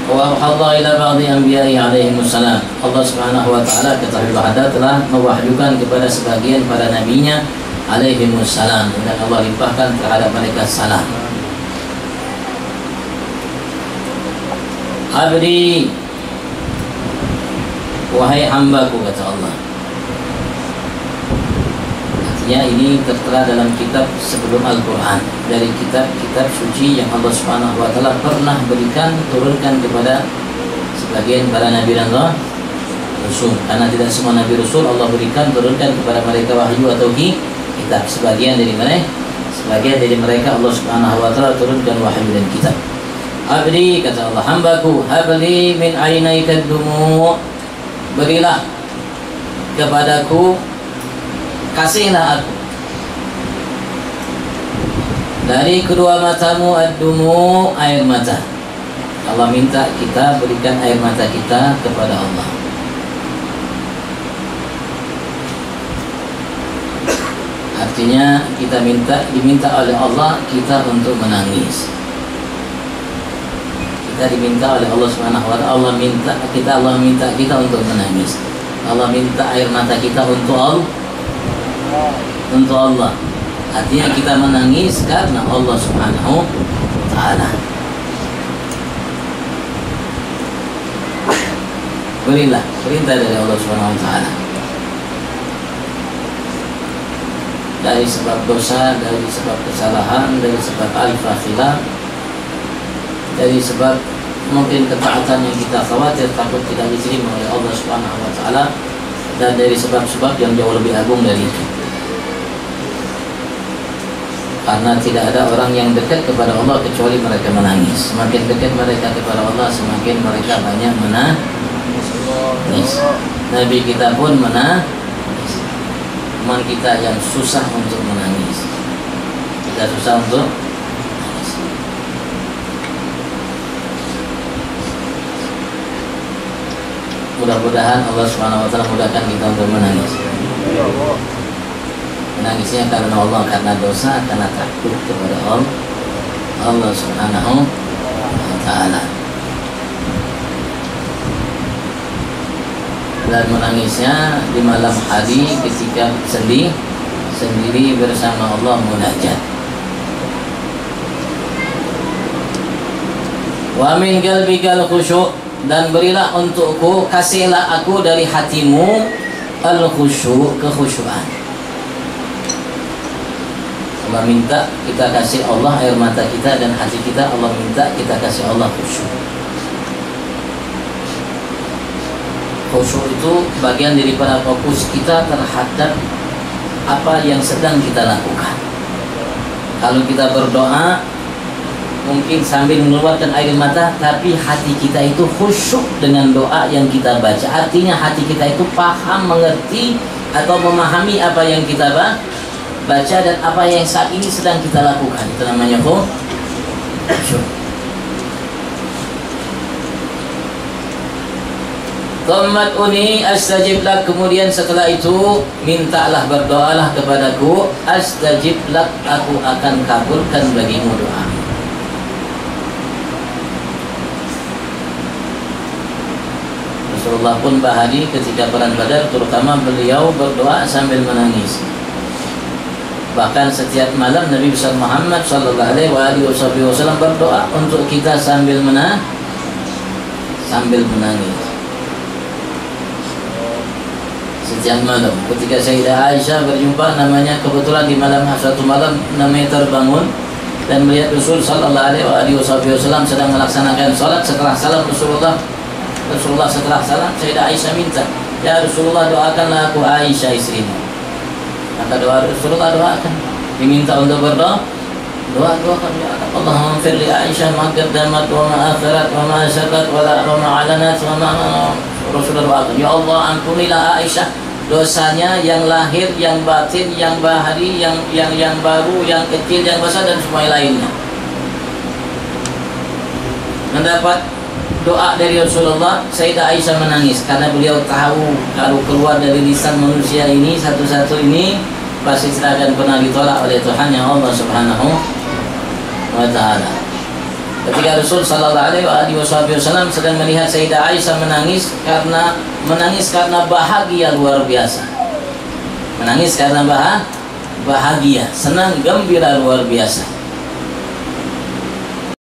Wa Allah ila ba'di anbiya'i alaihimussalam. Allah Subhanahu wa taala ketahui bahwa telah mewahyukan kepada sebagian para nabinya alaihimussalam, dan Allah limpahkan terhadap mereka salam. Abdi, wahai hambaku, kata Allah. Artinya ini tertera dalam kitab sebelum Al-Quran, dari kitab-kitab suci yang Allah Subhanahu wa taala pernah berikan, turunkan kepada sebagian para nabi dan rasul. Karena tidak semua nabi rasul Allah berikan, turunkan kepada mereka wahyu atau kitab. Sebagian dari mereka Allah Subhanahu wa taala turunkan wahyu dan kitab. Abdi, kata Allah, hambaku, habli min ainaika dumu, berilah kepadaku, kasihlah aku dari kedua matamu ad-dumu, air mata. Allah minta kita berikan air mata kita kepada Allah. Artinya kita diminta oleh Allah kita untuk menangis. Kita diminta oleh Allah Subhanahu wa taala, Allah minta kita untuk menangis. Allah minta air mata kita untuk Allah. Artinya kita menangis karena Allah Subhanahu wa taala. Berilah perintah dari Allah Subhanahu wa taala. Dari sebab dosa, dari sebab kesalahan, dari sebab al-fakhilaf, dari sebab mungkin ketaatan yang kita khawatir takut tidak diterima oleh Allah Subhanahu wa taala, dan dari sebab-sebab yang jauh lebih agung dari itu. Karena tidak ada orang yang dekat kepada Allah kecuali mereka menangis. Semakin dekat mereka kepada Allah, semakin mereka banyak menangis. Nabi kita pun menangis. Teman kita yang susah untuk menangis. Kita susah untuk menangis. Mudah-mudahan Allah Subhanahu wa taala mudahkan kita untuk menangis. Menangisnya karena Allah, karena dosa, karena takut kepada Allah Subhanahu wa taala. Dan menangisnya di malam hari ketika sendiri bersama Allah munajat. Wa min qalbikal khusyuk, dan berilah untukku, kasihlah aku dari hatimu al-khusyuk, kekhusyuan. Allah minta kita kasih Allah air mata kita dan hati kita, Allah minta kita kasih Allah khusyuk. Khusyuk itu bagian daripada fokus kita terhadap apa yang sedang kita lakukan. Kalau kita berdoa mungkin sambil mengeluarkan air mata, tapi hati kita itu khusyuk dengan doa yang kita baca. Artinya hati kita itu paham, mengerti atau memahami apa yang kita baca dan apa yang saat ini sedang kita lakukan. Itu namanya khusyuk. Thammatuni astajib lak, kemudian setelah itu mintalah, berdoalah kepadaku, astajib lak, aku akan kabulkan bagimu doa. Rasulullah pun bahari ketika perang Badar, terutama beliau berdoa sambil menangis. Bahkan setiap malam Nabi besar Muhammad sallallahu alaihi wasallam berdoa untuk kita sambil menangis. Setiap malam ketika Sayyidah Aisyah berjumpa, namanya kebetulan di suatu malam namanya terbangun dan melihat Rasul sallallahu alaihi wasallam sedang melaksanakan salat. Setelah salam Rasulullah setelah salam, Sayyidah Aisyah minta, ya Rasulullah, doakanlah aku Aisyah istrimu. Maka Rasulullah doakan, diminta untuk berdoa, doakan ya Allahumma ighfir li Aisyah ma qaddamat wa ma akhirat wa ma asrat wa ma alanat wa ma. Rasulullah doakan, ya Allah, ampunilah Aisyah dosanya yang lahir, yang batin, yang bahari, yang baru, yang kecil, yang besar, dan semua lainnya. Mendapat doa dari Rasulullah, Sayyidah Aisyah menangis karena beliau tahu kalau keluar dari lisan manusia ini satu-satu ini pasti akan pernah ditolak oleh Tuhan yang Allah Subhanahu wa taala. ketika Rasul sallallahu alaihi wasallam sedang melihat Sayyidah Aisyah menangis karena bahagia luar biasa. Menangis karena bahagia, senang, gembira luar biasa.